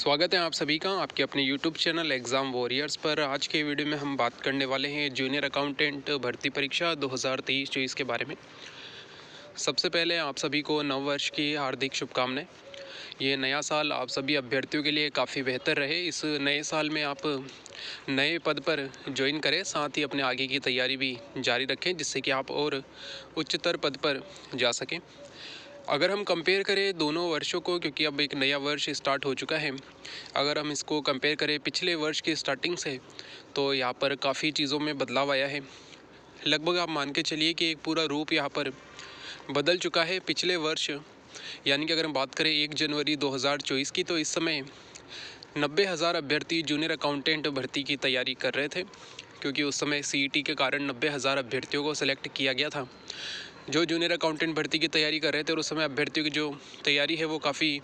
स्वागत है आप सभी का आपके अपने YouTube चैनल एग्ज़ाम वॉरियर्स पर। आज के वीडियो में हम बात करने वाले हैं जूनियर अकाउंटेंट भर्ती परीक्षा 2023-24 के बारे में। सबसे पहले आप सभी को नव वर्ष की हार्दिक शुभकामनाएं। ये नया साल आप सभी अभ्यर्थियों के लिए काफ़ी बेहतर रहे। इस नए साल में आप नए पद पर ज्वाइन करें, साथ ही अपने आगे की तैयारी भी जारी रखें, जिससे कि आप और उच्चतर पद पर जा सकें। अगर हम कंपेयर करें दोनों वर्षों को, क्योंकि अब एक नया वर्ष स्टार्ट हो चुका है, अगर हम इसको कंपेयर करें पिछले वर्ष की स्टार्टिंग से, तो यहाँ पर काफ़ी चीज़ों में बदलाव आया है। लगभग आप मान के चलिए कि एक पूरा रूप यहाँ पर बदल चुका है। पिछले वर्ष यानी कि अगर हम बात करें 1 जनवरी 2024 की, तो इस समय 90,000 अभ्यर्थी जूनियर अकाउंटेंट भर्ती की तैयारी कर रहे थे, क्योंकि उस समय CET के कारण 90,000 अभ्यर्थियों को सिलेक्ट किया गया था जो जूनियर अकाउंटेंट भर्ती की तैयारी कर रहे थे। और उस समय अभ्यर्थियों की जो तैयारी है वो काफ़ी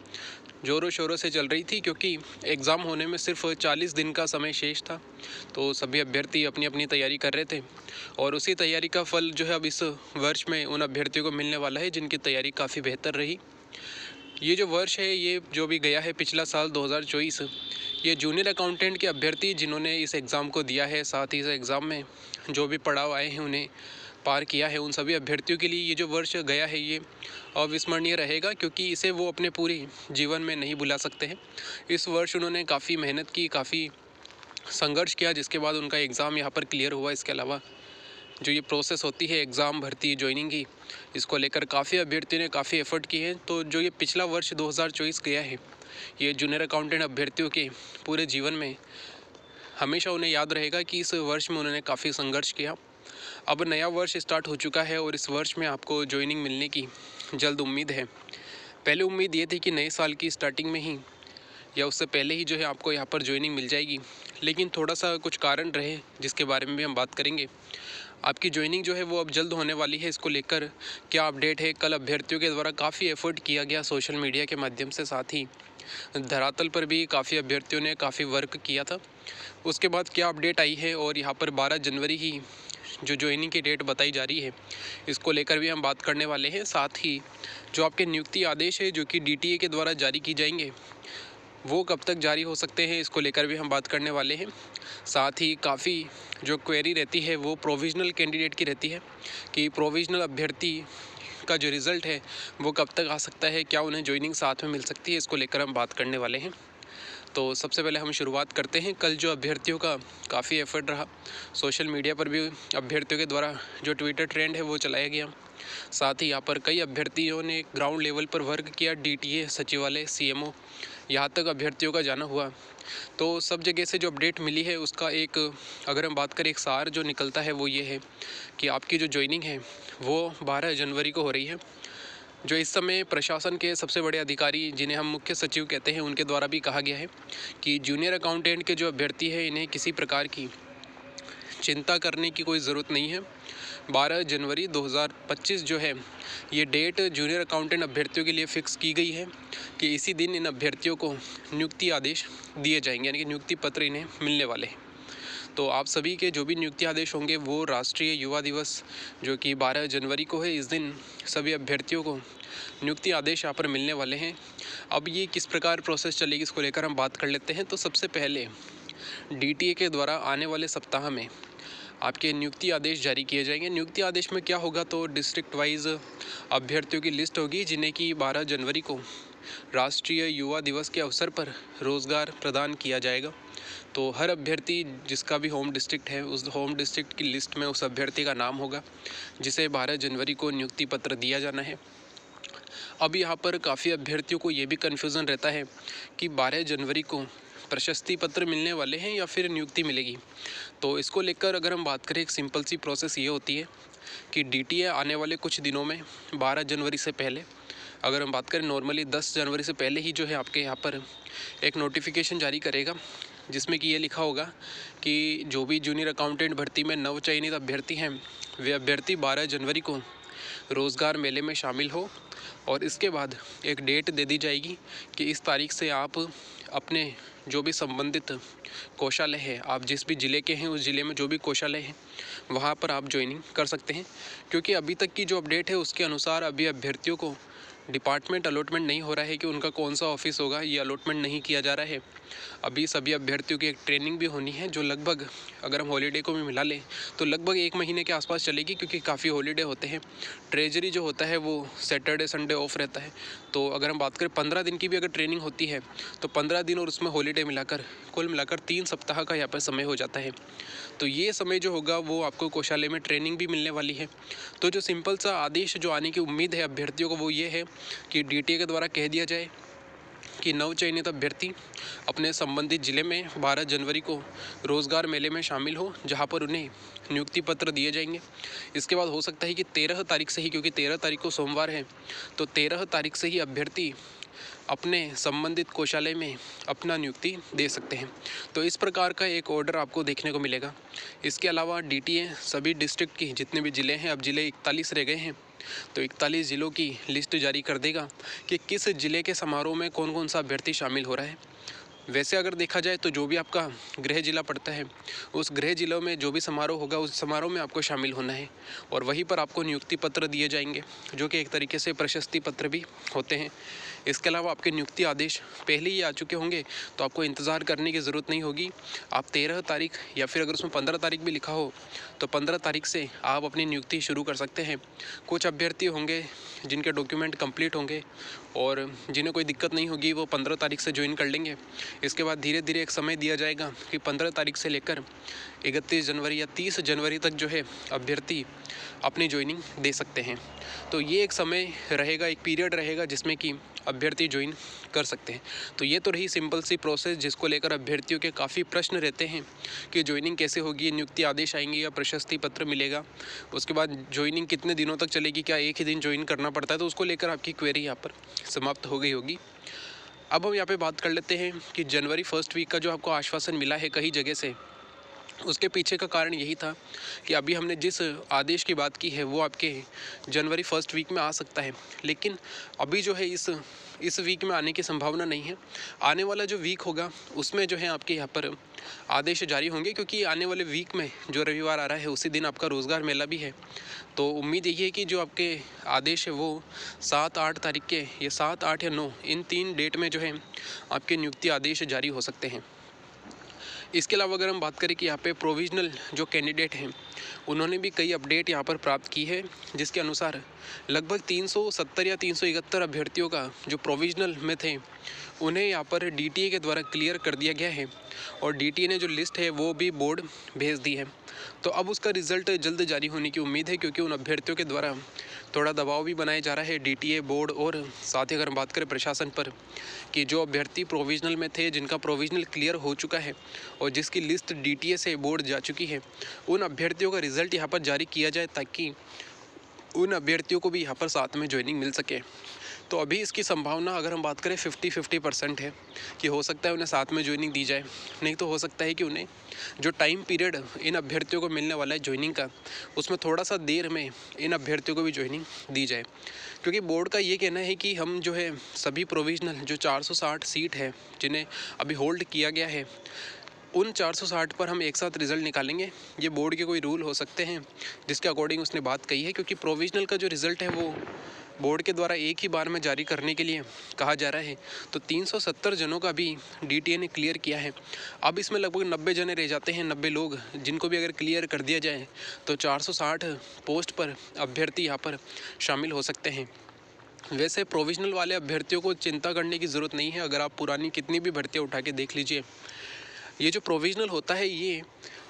ज़ोरों शोरों से चल रही थी, क्योंकि एग्ज़ाम होने में सिर्फ 40 दिन का समय शेष था। तो सभी अभ्यर्थी अपनी अपनी तैयारी कर रहे थे, और उसी तैयारी का फल जो है अब इस वर्ष में उन अभ्यर्थियों को मिलने वाला है जिनकी तैयारी काफ़ी बेहतर रही। ये जो वर्ष है, ये जो भी गया है पिछला साल 2024, ये जूनियर अकाउंटेंट के अभ्यर्थी जिन्होंने इस एग्ज़ाम को दिया है, साथ ही इस एग्ज़ाम में जो भी पड़ाव आए हैं उन्हें पार किया है, उन सभी अभ्यर्थियों के लिए ये जो वर्ष गया है ये अविस्मरणीय रहेगा, क्योंकि इसे वो अपने पूरे जीवन में नहीं भुला सकते हैं। इस वर्ष उन्होंने काफ़ी मेहनत की, काफ़ी संघर्ष किया, जिसके बाद उनका एग्ज़ाम यहाँ पर क्लियर हुआ। इसके अलावा जो ये प्रोसेस होती है एग्ज़ाम भर्ती ज्वाइनिंग की, इसको लेकर काफ़ी अभ्यर्थियों ने काफ़ी एफर्ट किए हैं। तो जो ये पिछला वर्ष 2024 गया है, ये जूनियर अकाउंटेंट अभ्यर्थियों के पूरे जीवन में हमेशा उन्हें याद रहेगा कि इस वर्ष में उन्होंने काफ़ी संघर्ष किया। अब नया वर्ष स्टार्ट हो चुका है और इस वर्ष में आपको ज्वाइनिंग मिलने की जल्द उम्मीद है। पहले उम्मीद ये थी कि नए साल की स्टार्टिंग में ही या उससे पहले ही जो है आपको यहाँ पर ज्वाइनिंग मिल जाएगी, लेकिन थोड़ा सा कुछ कारण रहे जिसके बारे में भी हम बात करेंगे। आपकी ज्वाइनिंग जो है वो अब जल्द होने वाली है। इसको लेकर क्या अपडेट है? कल अभ्यर्थियों के द्वारा काफ़ी एफर्ट किया गया सोशल मीडिया के माध्यम से, साथ ही धरातल पर भी काफ़ी अभ्यर्थियों ने काफ़ी वर्क किया था। उसके बाद क्या अपडेट आई है, और यहाँ पर 12 जनवरी ही जो ज्वाइनिंग की डेट बताई जा रही है, इसको लेकर भी हम बात करने वाले हैं। साथ ही जो आपके नियुक्ति आदेश है जो कि DTA के द्वारा जारी की जाएंगे, वो कब तक जारी हो सकते हैं, इसको लेकर भी हम बात करने वाले हैं। साथ ही काफ़ी जो क्वेरी रहती है वो प्रोविज़नल कैंडिडेट की रहती है कि प्रोविज़नल अभ्यर्थी का जो रिज़ल्ट है वो कब तक आ सकता है, क्या उन्हें ज्वाइनिंग साथ में मिल सकती है, इसको लेकर हम बात करने वाले हैं। तो सबसे पहले हम शुरुआत करते हैं। कल जो अभ्यर्थियों का काफ़ी एफर्ट रहा, सोशल मीडिया पर भी अभ्यर्थियों के द्वारा जो ट्विटर ट्रेंड है वो चलाया गया। साथ ही यहाँ पर कई अभ्यर्थियों ने ग्राउंड लेवल पर वर्क किया, DTA, सचिवालय, CMO, यहाँ तक अभ्यर्थियों का जाना हुआ। तो सब जगह से जो अपडेट मिली है उसका एक, अगर हम बात करें, एक सार जो निकलता है वो ये है कि आपकी जो ज्वाइनिंग है वो 12 जनवरी को हो रही है। जो इस समय प्रशासन के सबसे बड़े अधिकारी, जिन्हें हम मुख्य सचिव कहते हैं, उनके द्वारा भी कहा गया है कि जूनियर अकाउंटेंट के जो अभ्यर्थी हैं इन्हें किसी प्रकार की चिंता करने की कोई ज़रूरत नहीं है। 12 जनवरी 2025 जो है ये डेट जूनियर अकाउंटेंट अभ्यर्थियों के लिए फ़िक्स की गई है कि इसी दिन इन अभ्यर्थियों को नियुक्ति आदेश दिए जाएंगे, यानी कि नियुक्ति पत्र इन्हें मिलने वाले हैं। तो आप सभी के जो भी नियुक्ति आदेश होंगे वो राष्ट्रीय युवा दिवस जो कि 12 जनवरी को है, इस दिन सभी अभ्यर्थियों को नियुक्ति आदेश यहाँ पर मिलने वाले हैं। अब ये किस प्रकार प्रोसेस चलेगी, इसको लेकर हम बात कर लेते हैं। तो सबसे पहले DTA के द्वारा आने वाले सप्ताह में आपके नियुक्ति आदेश जारी किए जाएंगे। नियुक्ति आदेश में क्या होगा, तो डिस्ट्रिक्ट वाइज अभ्यर्थियों की लिस्ट होगी जिन्हें कि 12 जनवरी को राष्ट्रीय युवा दिवस के अवसर पर रोज़गार प्रदान किया जाएगा। तो हर अभ्यर्थी जिसका भी होम डिस्ट्रिक्ट है, उस होम डिस्ट्रिक्ट की लिस्ट में उस अभ्यर्थी का नाम होगा जिसे 12 जनवरी को नियुक्ति पत्र दिया जाना है। अब यहाँ पर काफ़ी अभ्यर्थियों को ये भी कन्फ्यूज़न रहता है कि 12 जनवरी को प्रशस्ति पत्र मिलने वाले हैं या फिर नियुक्ति मिलेगी। तो इसको लेकर अगर हम बात करें, एक सिंपल सी प्रोसेस ये होती है कि DTA आने वाले कुछ दिनों में 12 जनवरी से पहले, अगर हम बात करें नॉर्मली 10 जनवरी से पहले ही जो है आपके यहाँ पर एक नोटिफिकेशन जारी करेगा, जिसमें कि ये लिखा होगा कि जो भी जूनियर अकाउंटेंट भर्ती में नवचयनित अभ्यर्थी हैं वे अभ्यर्थी 12 जनवरी को रोज़गार मेले में शामिल हो, और इसके बाद एक डेट दे दी जाएगी कि इस तारीख से आप अपने जो भी संबंधित कोषालय है, आप जिस भी ज़िले के हैं उस ज़िले में जो भी कोषालय है वहाँ पर आप ज्वाइनिंग कर सकते हैं। क्योंकि अभी तक की जो अपडेट है उसके अनुसार अभी अभ्यर्थियों को डिपार्टमेंट अलॉटमेंट नहीं हो रहा है कि उनका कौन सा ऑफिस होगा, ये अलॉटमेंट नहीं किया जा रहा है। अभी सभी अभ्यर्थियों की एक ट्रेनिंग भी होनी है जो लगभग, अगर हम हॉलीडे को भी मिला लें तो लगभग 1 महीने के आसपास चलेगी, क्योंकि काफ़ी हॉलीडे होते हैं। ट्रेजरी जो होता है वो सैटरडे संडे ऑफ रहता है। तो अगर हम बात करें 15 दिन की भी अगर ट्रेनिंग होती है तो 15 दिन और उसमें हॉलीडे मिलाकर कुल मिलाकर 3 सप्ताह का यहाँ पर समय हो जाता है। तो ये समय जो होगा वो आपको कोषालय में ट्रेनिंग भी मिलने वाली है। तो जो सिंपल सा आदेश जो आने की उम्मीद है अभ्यर्थियों को वो ये है कि डीटीए के द्वारा कह दिया जाए कि नवचयनित अभ्यर्थी अपने संबंधित जिले में 12 जनवरी को रोज़गार मेले में शामिल हो, जहां पर उन्हें नियुक्ति पत्र दिए जाएंगे। इसके बाद हो सकता है कि 13 तारीख से ही, क्योंकि 13 तारीख को सोमवार है, तो 13 तारीख से ही अभ्यर्थी अपने संबंधित कोषालय में अपना नियुक्ति दे सकते हैं। तो इस प्रकार का एक ऑर्डर आपको देखने को मिलेगा। इसके अलावा डीटीए सभी डिस्ट्रिक्ट की जितने भी ज़िले हैं, अब ज़िले 41 रह गए हैं, तो 41 ज़िलों की लिस्ट जारी कर देगा कि किस ज़िले के समारोह में कौन कौन सा अभ्यर्थी शामिल हो रहा है। वैसे अगर देखा जाए तो जो भी आपका गृह जिला पड़ता है, उस गृह जिलों में जो भी समारोह होगा उस समारोह में आपको शामिल होना है और वहीं पर आपको नियुक्ति पत्र दिए जाएंगे, जो कि एक तरीके से प्रशस्ति पत्र भी होते हैं। इसके अलावा आपके नियुक्ति आदेश पहले ही आ चुके होंगे, तो आपको इंतज़ार करने की ज़रूरत नहीं होगी। आप 13 तारीख या फिर अगर उसमें 15 तारीख भी लिखा हो तो 15 तारीख से आप अपनी नियुक्ति शुरू कर सकते हैं। कुछ अभ्यर्थी होंगे जिनके डॉक्यूमेंट कंप्लीट होंगे और जिन्हें कोई दिक्कत नहीं होगी, वो 15 तारीख से ज्वाइन कर लेंगे। इसके बाद धीरे धीरे एक समय दिया जाएगा कि 15 तारीख से लेकर 31 जनवरी या 30 जनवरी तक जो है अभ्यर्थी अपनी ज्वाइनिंग दे सकते हैं। तो ये एक समय रहेगा, एक पीरियड रहेगा जिसमें कि अभ्यर्थी ज्वाइन कर सकते हैं। तो ये तो रही सिंपल सी प्रोसेस, जिसको लेकर अभ्यर्थियों के काफ़ी प्रश्न रहते हैं कि ज्वाइनिंग कैसे होगी, नियुक्ति आदेश आएंगे या प्रशस्ति पत्र मिलेगा, उसके बाद ज्वाइनिंग कितने दिनों तक चलेगी, क्या एक ही दिन ज्वाइन करना पड़ता है। तो उसको लेकर आपकी क्वेरी यहाँ पर समाप्त हो गई होगी। अब हम यहाँ पे बात कर लेते हैं कि जनवरी फर्स्ट वीक का जो आपको आश्वासन मिला है कई जगह से, उसके पीछे का कारण यही था कि अभी हमने जिस आदेश की बात की है वो आपके जनवरी फर्स्ट वीक में आ सकता है, लेकिन अभी जो है इस वीक में आने की संभावना नहीं है। आने वाला जो वीक होगा उसमें जो है आपके यहाँ पर आदेश जारी होंगे, क्योंकि आने वाले वीक में जो रविवार आ रहा है उसी दिन आपका रोज़गार मेला भी है। तो उम्मीद यही है कि जो आपके आदेश है वो 7-8 तारीख के, या 7, 8 या 9, इन 3 डेट में जो है आपके नियुक्ति आदेश जारी हो सकते हैं। इसके अलावा अगर हम बात करें कि यहाँ पे प्रोविजनल जो कैंडिडेट हैं उन्होंने भी कई अपडेट यहाँ पर प्राप्त की है, जिसके अनुसार लगभग 370 या 371 अभ्यर्थियों का जो प्रोविजनल में थे उन्हें यहाँ पर डीटीए के द्वारा क्लियर कर दिया गया है और डीटीए ने जो लिस्ट है वो भी बोर्ड भेज दी है। तो अब उसका रिज़ल्ट जल्द जारी होने की उम्मीद है, क्योंकि उन अभ्यर्थियों के द्वारा थोड़ा दबाव भी बनाया जा रहा है डीटीए बोर्ड और साथ ही अगर हम बात करें प्रशासन पर कि जो अभ्यर्थी प्रोविजनल में थे, जिनका प्रोविजनल क्लियर हो चुका है और जिसकी लिस्ट डीटीए से बोर्ड जा चुकी है, उन अभ्यर्थियों का रिज़ल्ट यहाँ पर जारी किया जाए ताकि उन अभ्यर्थियों को भी यहाँ पर साथ में ज्वाइनिंग मिल सके। तो अभी इसकी संभावना अगर हम बात करें 50-50% है कि हो सकता है उन्हें साथ में ज्वाइनिंग दी जाए, नहीं तो हो सकता है कि उन्हें जो टाइम पीरियड इन अभ्यर्थियों को मिलने वाला है ज्वाइनिंग का, उसमें थोड़ा सा देर में इन अभ्यर्थियों को भी ज्वाइनिंग दी जाए। क्योंकि बोर्ड का ये कहना है कि हम जो है सभी प्रोविजनल जो 460 सीट है जिन्हें अभी होल्ड किया गया है, उन 460 पर हम एक साथ रिज़ल्ट निकालेंगे। ये बोर्ड के कोई रूल हो सकते हैं जिसके अकॉर्डिंग उसने बात कही है, क्योंकि प्रोविजनल का जो रिज़ल्ट है वो बोर्ड के द्वारा एक ही बार में जारी करने के लिए कहा जा रहा है। तो 370 जनों का भी डीटीए ने क्लियर किया है। अब इसमें लगभग 90 जने रह जाते हैं, 90 लोग, जिनको भी अगर क्लियर कर दिया जाए तो 460 पोस्ट पर अभ्यर्थी यहाँ पर शामिल हो सकते हैं। वैसे प्रोविजनल वाले अभ्यर्थियों को चिंता करने की ज़रूरत नहीं है। अगर आप पुरानी कितनी भी भर्तियाँ उठा के देख लीजिए, ये जो प्रोविजनल होता है ये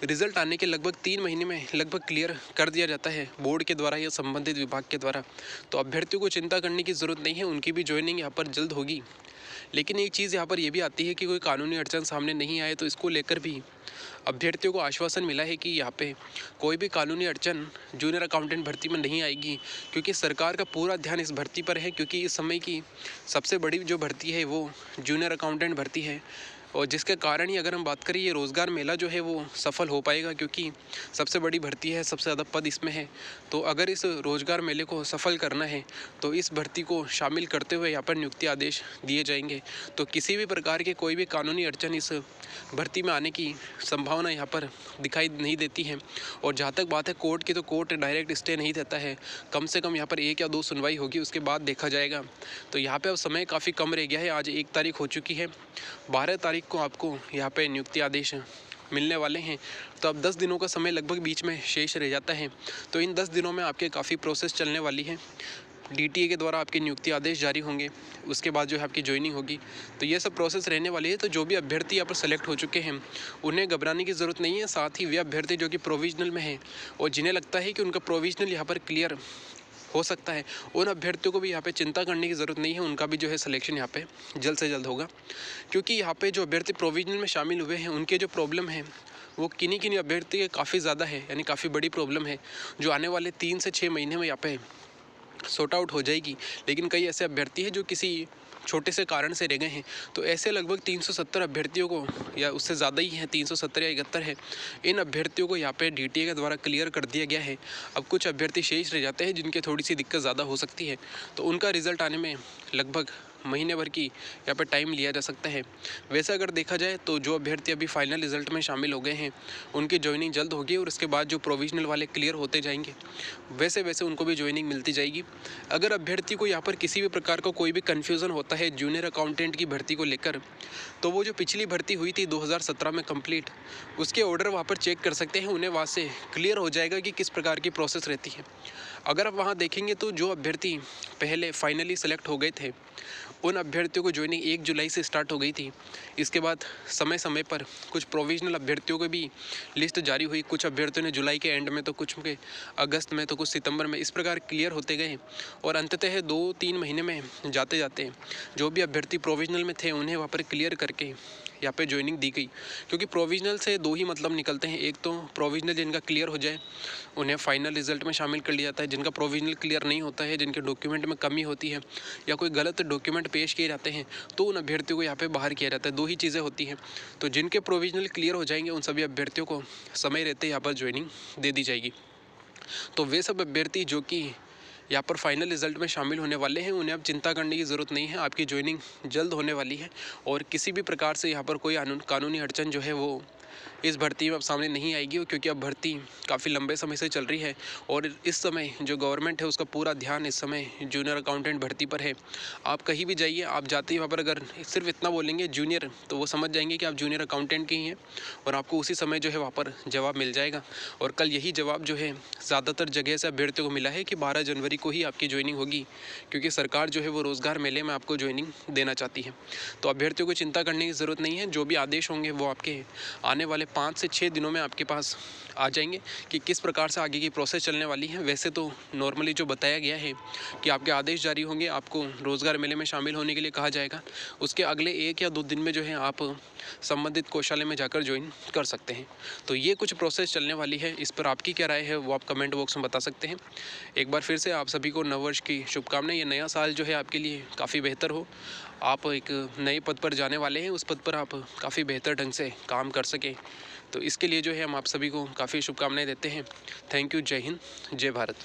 रिज़ल्ट आने के लगभग 3 महीने में लगभग क्लियर कर दिया जाता है बोर्ड के द्वारा या संबंधित विभाग के द्वारा। तो अभ्यर्थियों को चिंता करने की ज़रूरत नहीं है, उनकी भी ज्वाइनिंग यहाँ पर जल्द होगी। लेकिन एक चीज़ यहाँ पर ये भी आती है कि कोई कानूनी अड़चन सामने नहीं आए, तो इसको लेकर भी अभ्यर्थियों को आश्वासन मिला है कि यहाँ पे कोई भी कानूनी अड़चन जूनियर अकाउंटेंट भर्ती में नहीं आएगी, क्योंकि सरकार का पूरा ध्यान इस भर्ती पर है। क्योंकि इस समय की सबसे बड़ी जो भर्ती है वो जूनियर अकाउंटेंट भर्ती है। और जिसके कारण ही अगर हम बात करें ये रोज़गार मेला जो है वो सफल हो पाएगा, क्योंकि सबसे बड़ी भर्ती है, सबसे ज़्यादा पद इसमें है। तो अगर इस रोज़गार मेले को सफल करना है तो इस भर्ती को शामिल करते हुए यहाँ पर नियुक्ति आदेश दिए जाएंगे। तो किसी भी प्रकार के कोई भी कानूनी अड़चन इस भर्ती में आने की संभावना यहाँ पर दिखाई नहीं देती है। और जहाँ तक बात है कोर्ट की, तो कोर्ट डायरेक्ट स्टे नहीं देता है, कम से कम यहाँ पर 1 या 2 सुनवाई होगी, उसके बाद देखा जाएगा। तो यहाँ पे अब समय काफ़ी कम रह गया है, आज 1 तारीख हो चुकी है, 12 तारीख को आपको यहाँ पे नियुक्ति आदेश मिलने वाले हैं। तो अब 10 दिनों का समय लगभग बीच में शेष रह जाता है। तो इन 10 दिनों में आपके काफ़ी प्रोसेस चलने वाली है। डीटीए के द्वारा आपके नियुक्ति आदेश जारी होंगे, उसके बाद जो है आपकी ज्वाइनिंग होगी। तो ये सब प्रोसेस रहने वाली है। तो जो भी अभ्यर्थी यहाँ पर सेलेक्ट हो चुके हैं उन्हें घबराने की ज़रूरत नहीं है। साथ ही वे अभ्यर्थी जो कि प्रोविजनल में हैं और जिन्हें लगता है कि उनका प्रोविजनल यहाँ पर क्लियर हो सकता है, उन अभ्यर्थियों को भी यहाँ पे चिंता करने की ज़रूरत नहीं है। उनका भी जो है सिलेक्शन यहाँ पे जल्द से जल्द होगा, क्योंकि यहाँ पे जो अभ्यर्थी प्रोविजनल में शामिल हुए हैं उनके जो प्रॉब्लम है वो किन्हीं अभ्यर्थी के काफ़ी ज़्यादा है, यानी काफ़ी बड़ी प्रॉब्लम है, जो आने वाले 3 से 6 महीने में यहाँ पे सॉर्ट आउट हो जाएगी। लेकिन कई ऐसे अभ्यर्थी हैं जो किसी छोटे से कारण से रह गए हैं। तो ऐसे लगभग 370 अभ्यर्थियों को, या उससे ज़्यादा ही है, 370 या 71 है, इन अभ्यर्थियों को यहाँ पे डीटीए के द्वारा क्लियर कर दिया गया है। अब कुछ अभ्यर्थी शेष रह जाते हैं जिनके थोड़ी सी दिक्कत ज़्यादा हो सकती है, तो उनका रिज़ल्ट आने में लगभग महीने भर की यहाँ पर टाइम लिया जा सकता है। वैसे अगर देखा जाए तो जो अभ्यर्थी अभी फाइनल रिजल्ट में शामिल हो गए हैं उनकी ज्वाइनिंग जल्द होगी, और उसके बाद जो प्रोविजनल वाले क्लियर होते जाएंगे वैसे वैसे उनको भी ज्वाइनिंग मिलती जाएगी। अगर अभ्यर्थी को यहाँ पर किसी भी प्रकार का कोई भी कन्फ्यूज़न होता है जूनियर अकाउंटेंट की भर्ती को लेकर, तो वो जो पिछली भर्ती हुई थी 2017 में कंप्लीट, उसके ऑर्डर वहाँ पर चेक कर सकते हैं। उन्हें वहाँ से क्लियर हो जाएगा कि किस प्रकार की प्रोसेस रहती है। अगर आप वहाँ देखेंगे तो जो अभ्यर्थी पहले फाइनली सेलेक्ट हो गए थे उन अभ्यर्थियों को ज्वाइनिंग 1 जुलाई से स्टार्ट हो गई थी। इसके बाद समय समय पर कुछ प्रोविजनल अभ्यर्थियों को भी लिस्ट जारी हुई। कुछ अभ्यर्थियों ने जुलाई के एंड में, तो कुछ के अगस्त में, तो कुछ सितंबर में, इस प्रकार क्लियर होते गए। और अंततः 2-3 महीने में जाते जाते जो भी अभ्यर्थी प्रोविजनल में थे उन्हें वहाँ पर क्लियर करके यहाँ पे ज्वाइनिंग दी गई। क्योंकि प्रोविजनल से 2 ही मतलब निकलते हैं, एक तो प्रोविजनल जिनका क्लियर हो जाए उन्हें फाइनल रिजल्ट में शामिल कर लिया जाता है, जिनका प्रोविजनल क्लियर नहीं होता है, जिनके डॉक्यूमेंट में कमी होती है या कोई गलत डॉक्यूमेंट पेश किए जाते हैं, तो उन अभ्यर्थियों को यहाँ पे बाहर किया जाता है। 2 ही चीज़ें होती हैं। तो जिनके प्रोविजनल क्लियर हो जाएंगे उन सभी अभ्यर्थियों को समय रहते यहाँ पर ज्वाइनिंग दे दी जाएगी। तो वे सब अभ्यर्थी जो कि यहाँ पर फाइनल रिजल्ट में शामिल होने वाले हैं उन्हें अब चिंता करने की ज़रूरत नहीं है। आपकी ज्वाइनिंग जल्द होने वाली है, और किसी भी प्रकार से यहाँ पर कोई कानूनी अड़चन जो है वो इस भर्ती में अब सामने नहीं आएगी, क्योंकि अब भर्ती काफ़ी लंबे समय से चल रही है। और इस समय जो गवर्नमेंट है उसका पूरा ध्यान इस समय जूनियर अकाउंटेंट भर्ती पर है। आप कहीं भी जाइए, आप जाते ही वहाँ पर अगर सिर्फ इतना बोलेंगे जूनियर, तो वो समझ जाएंगे कि आप जूनियर अकाउंटेंट के ही हैं, और आपको उसी समय जो है वहाँ पर जवाब मिल जाएगा। और कल यही जवाब जो है ज़्यादातर जगह से अभ्यर्थियों को मिला है कि 12 जनवरी को ही आपकी ज्वाइनिंग होगी, क्योंकि सरकार जो है वो रोज़गार मेले में आपको ज्वाइनिंग देना चाहती है। तो अभ्यर्थियों को चिंता करने की ज़रूरत नहीं है। जो भी आदेश होंगे वो आपके आने वाले 5 से 6 दिनों में आपके पास आ जाएंगे कि किस प्रकार से आगे की प्रोसेस चलने वाली है। वैसे तो नॉर्मली जो बताया गया है कि आपके आदेश जारी होंगे, आपको रोज़गार मेले में शामिल होने के लिए कहा जाएगा, उसके अगले 1 या 2 दिन में जो है आप संबंधित कोषालय में जाकर ज्वाइन कर सकते हैं। तो ये कुछ प्रोसेस चलने वाली है। इस पर आपकी क्या राय है वो आप कमेंट बॉक्स में बता सकते हैं। एक बार फिर से आप सभी को नववर्ष की शुभकामनाएं। ये नया साल जो है आपके लिए काफ़ी बेहतर हो, आप एक नए पद पर जाने वाले हैं, उस पद पर आप काफ़ी बेहतर ढंग से काम कर सकें। तो इसके लिए जो है हम आप सभी को काफ़ी शुभकामनाएं देते हैं। Thank you. जय हिंद, जय भारत।